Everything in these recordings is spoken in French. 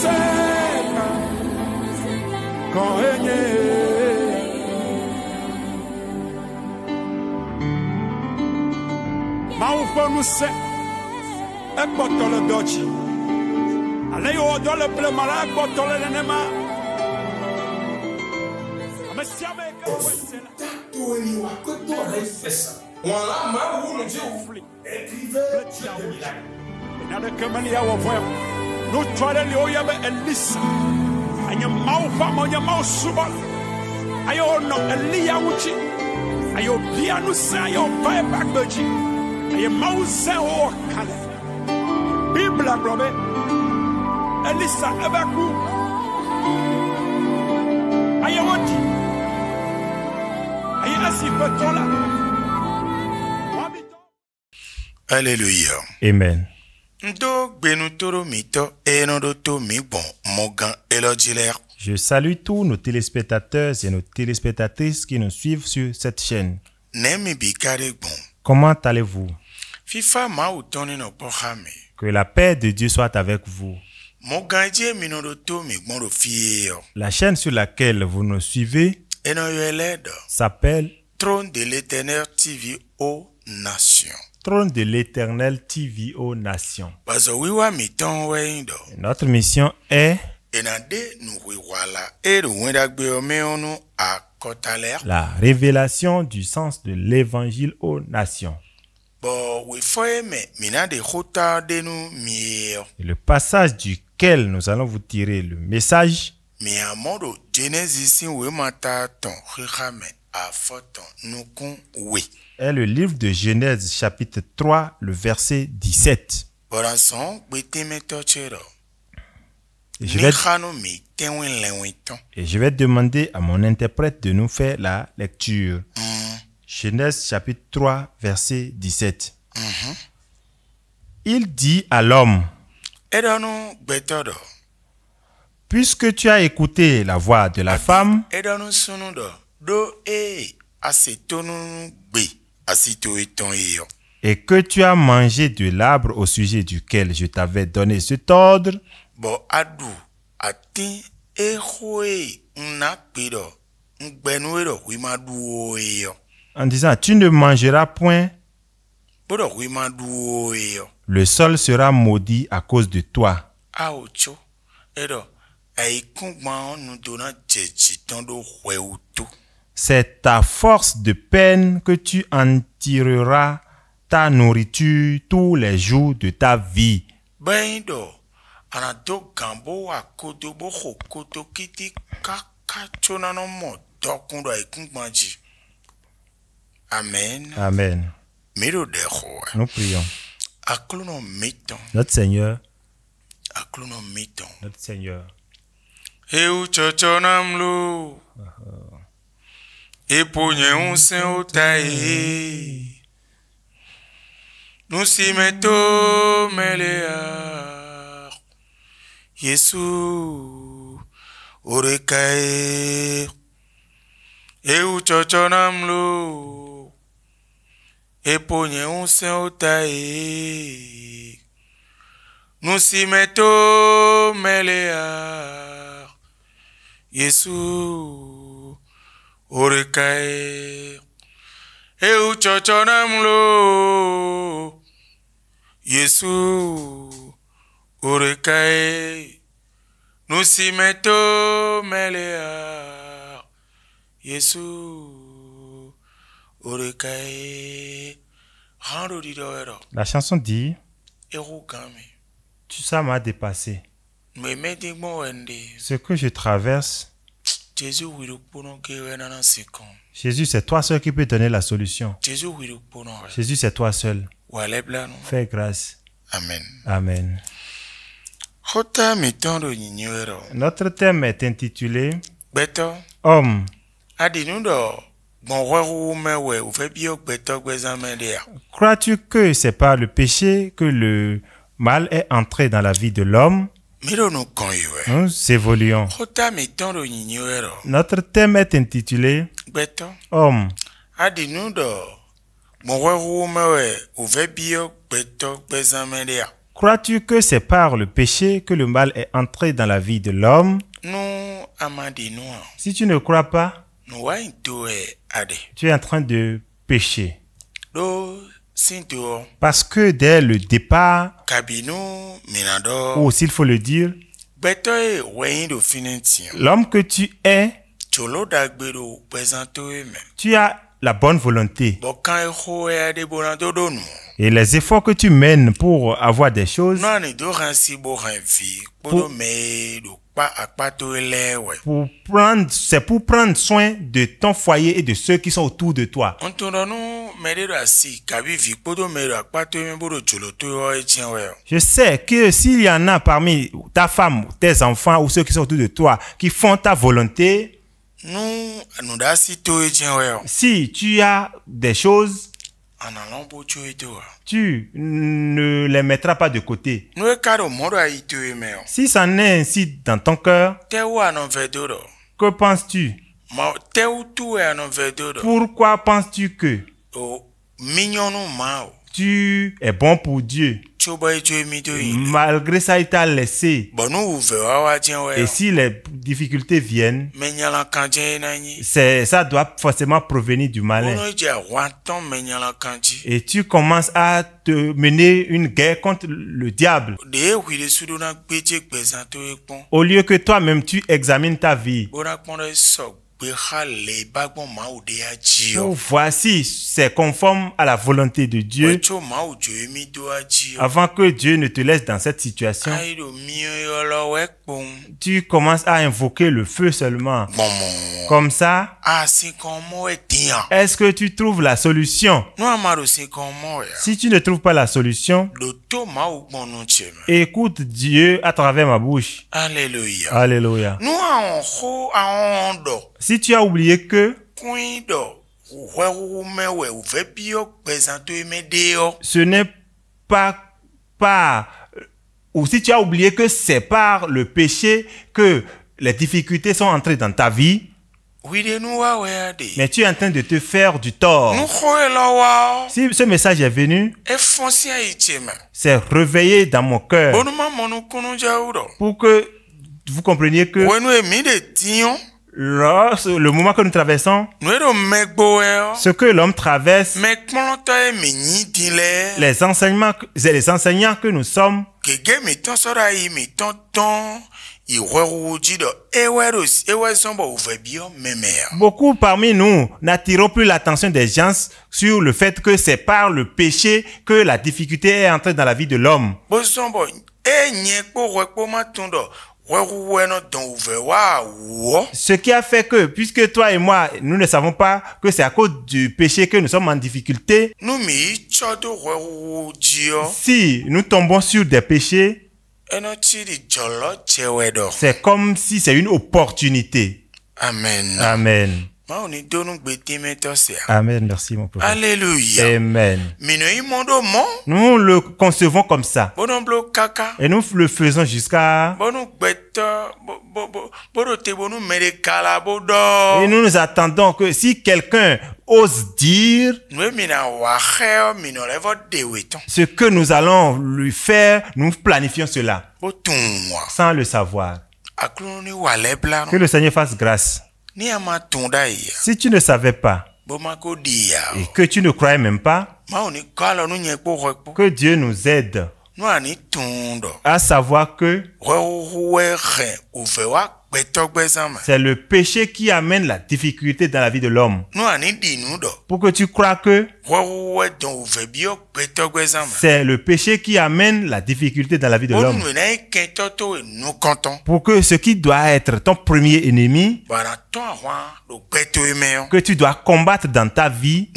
seca koenye maufonu se ekbotole dochi ale yo dole ple mala ekbotole nenema amesiame ekwesela Tony wa koto refesa wala ma wulu je ufli écrivez nada kamali ya wofo no twale le oyabe elisa anya maufa monya mausuba ayo no elia wuchi ayo bia no sa ayo pai bagbaji ayo mausa o kale bibla brobe elisa abaku ayo woti ayo asifetola. Alléluia. Amen. Ndo gbenutoro mito enodoto mi bon mogan elodiler. Je salue tous nos téléspectateurs et nos téléspectatrices qui nous suivent sur cette chaîne. Nemi bikare bon. Comment allez-vous? Fifa ma utoni no pohame. Que la paix de Dieu soit avec vous. Mogan je minodoto mi bon do fieo. La chaîne sur laquelle vous nous suivez s'appelle Trône de l'Éternel TV aux Nations. Trône de l'Éternel TV aux Nations. Notre mission est la révélation du sens de l'évangile aux nations. Et le passage duquel nous allons vous tirer le message est le livre de Genèse chapitre 3, le verset 17. Et je vais demander à mon interprète de nous faire la lecture. Genèse chapitre 3, verset 17. Il dit à l'homme: puisque tu as écouté la voix de la femme et que tu as mangé de l'arbre au sujet duquel je t'avais donné cet ordre, en disant tu ne mangeras point, le sol sera maudit à cause de toi. C'est ta force de peine que tu en tireras ta nourriture tous les jours de ta vie. Amen. Amen. Nous prions. Notre Seigneur. Notre Seigneur. Eponye unse otae Nusimeto melea Yesu orekae Chochonamlo Eponye unse otae Nusimeto melea Yesu orekae chochonamlo Yesu orekae nusimeto melea Yesu orekae. La chanson dit: tout ça m'a dépassé. Ce que je traverse, Jésus, c'est toi seul qui peux donner la solution. Jésus, c'est toi seul. Fais grâce. Amen. Amen. Notre thème est intitulé Homme. Crois-tu que c'est par le péché que le mal est entré dans la vie de l'homme? Nous évoluons. Notre thème est intitulé Homme. Crois-tu que c'est par le péché que le mal est entré dans la vie de l'homme? Si tu ne crois pas, tu es en train de pécher. Parce que dès le départ, ou s'il faut le dire, l'homme que tu es, tu as la bonne volonté. Et les efforts que tu mènes pour avoir des choses, c'est pour prendre soin de ton foyer et de ceux qui sont autour de toi. Je sais que s'il y en a parmi ta femme, tes enfants ou ceux qui sont autour de toi qui font ta volonté, si tu as des choses, tu ne les mettras pas de côté. Si ça en est ainsi dans ton cœur, que penses-tu? Pourquoi penses-tu que tu es bon pour Dieu? Malgré ça, il t'a laissé. Et si les difficultés viennent, ça doit forcément provenir du malin. Et tu commences à te mener une guerre contre le diable. Au lieu que toi-même tu examines ta vie. Voici, c'est conforme à la volonté de Dieu. Avant que Dieu ne te laisse dans cette situation, tu commences à invoquer le feu seulement. Comme ça, est-ce que tu trouves la solution? Si tu ne trouves pas la solution, écoute Dieu à travers ma bouche. Alléluia. Alléluia. Si tu as oublié que ce n'est pas ou si tu as oublié que c'est par le péché que les difficultés sont entrées dans ta vie, mais tu es en train de te faire du tort. Si ce message est venu, c'est réveillé dans mon cœur pour que vous compreniez que le moment que nous traversons, ce que l'homme traverse, les enseignants que nous sommes, beaucoup parmi nous n'attirons plus l'attention des gens sur le fait que c'est par le péché que la difficulté est entrée dans la vie de l'homme. Ce qui a fait que, puisque toi et moi, nous ne savons pas que c'est à cause du péché que nous sommes en difficulté, si nous tombons sur des péchés, c'est comme si c'est une opportunité. Amen. Amen. Amen, merci mon prophète. Alléluia. Amen. Nous le concevons comme ça. Et nous le faisons jusqu'à... Et nous nous attendons que si quelqu'un ose dire ce que nous allons lui faire, nous planifions cela sans le savoir. Que le Seigneur fasse grâce. Si tu ne savais pas et que tu ne croyais même pas, que Dieu nous aide à savoir que c'est le péché qui amène la difficulté dans la vie de l'homme. Pour que tu crois que c'est le péché qui amène la difficulté dans la vie de l'homme. Pour que ce qui doit être ton premier ennemi, que tu dois combattre dans ta vie,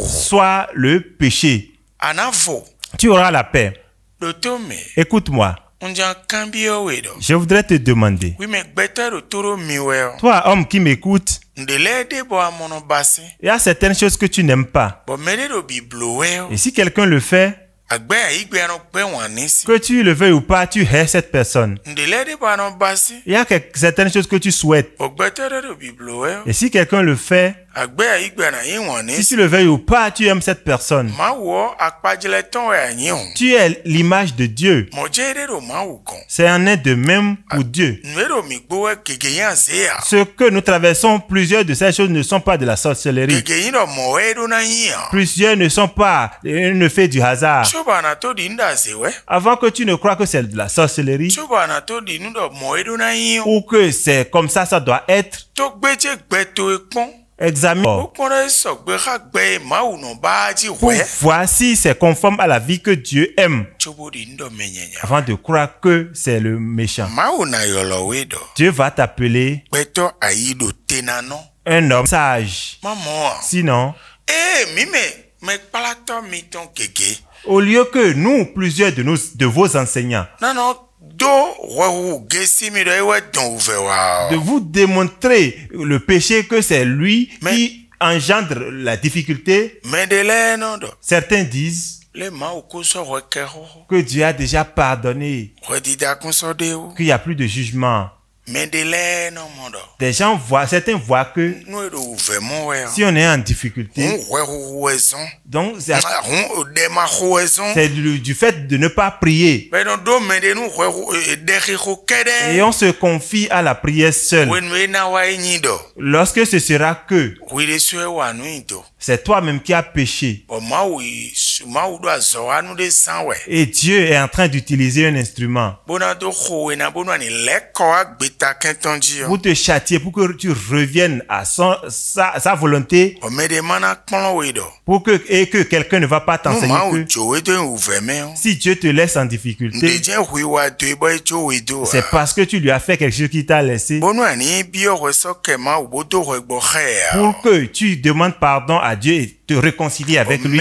soit le péché. Tu auras la paix. Écoute-moi. Je voudrais te demander, toi homme qui m'écoute, il y a certaines choses que tu n'aimes pas. Et si quelqu'un le fait, que tu le veuilles ou pas, tu hais cette personne. Il y a certaines choses que tu souhaites. Et si quelqu'un le fait, Si tu le veuilles ou pas, tu aimes cette personne. Tu es l'image de Dieu. C'est un être de même pour Dieu. Ce que nous traversons, plusieurs de ces choses ne sont pas de la sorcellerie. Plusieurs ne sont pas le fait du hasard. Avant que tu ne crois que c'est de la sorcellerie ou que c'est comme ça doit être, examine pour voir si c'est conforme à la vie que Dieu aime avant de croire que c'est le méchant. Dieu va t'appeler un homme sage. Sinon, au lieu que nous, plusieurs de vos enseignants, de vous démontrer le péché que c'est lui qui engendre la difficulté, certains disent que Dieu a déjà pardonné, qu'il n'y a plus de jugement. Des gens voient, certains voient que si on est en difficulté, donc c'est du fait de ne pas prier. Et on se confie à la prière seule. Lorsque ce sera que c'est toi-même qui as péché. Et Dieu est en train d'utiliser un instrument pour te châtier, pour que tu reviennes à sa volonté, pour que quelqu'un ne va pas t'enseigner que si Dieu te laisse en difficulté, c'est parce que tu lui as fait quelque chose qui t'a laissé, pour que tu demandes pardon à Dieu et te réconcilier avec lui.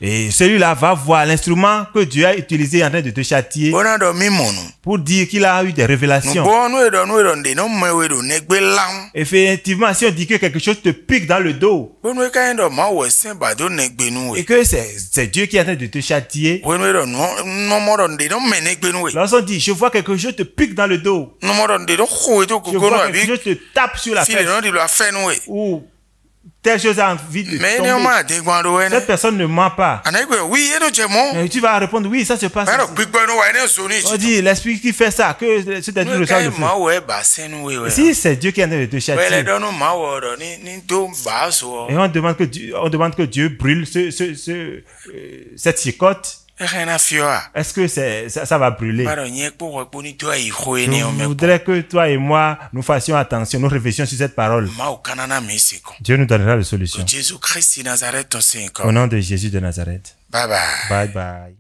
Et celui-là va voir l'instrument que Dieu a utilisé en train de te châtier pour dire qu'il a eu des révélations. Effectivement, si on dit que quelque chose te pique dans le dos et que c'est Dieu qui est en train de te châtier, lorsqu'on dit je vois quelque chose te pique dans le dos, je vois quelque chose te tape sur la fesse ou telle chose a envie de tomber, cette personne ne ment pas. Et tu vas répondre oui, ça se passe. On dit l'esprit qui fait ça, que c'est être le sang de feu. Si c'est Dieu qui est en train de te châtier, et on demande que Dieu brûle cette chicotte, est-ce que ça va brûler? Je voudrais que toi et moi, nous fassions attention, nous réfléchissions sur cette parole. Dieu nous donnera la solution. Au nom de Jésus de Nazareth. Bye bye. Bye bye.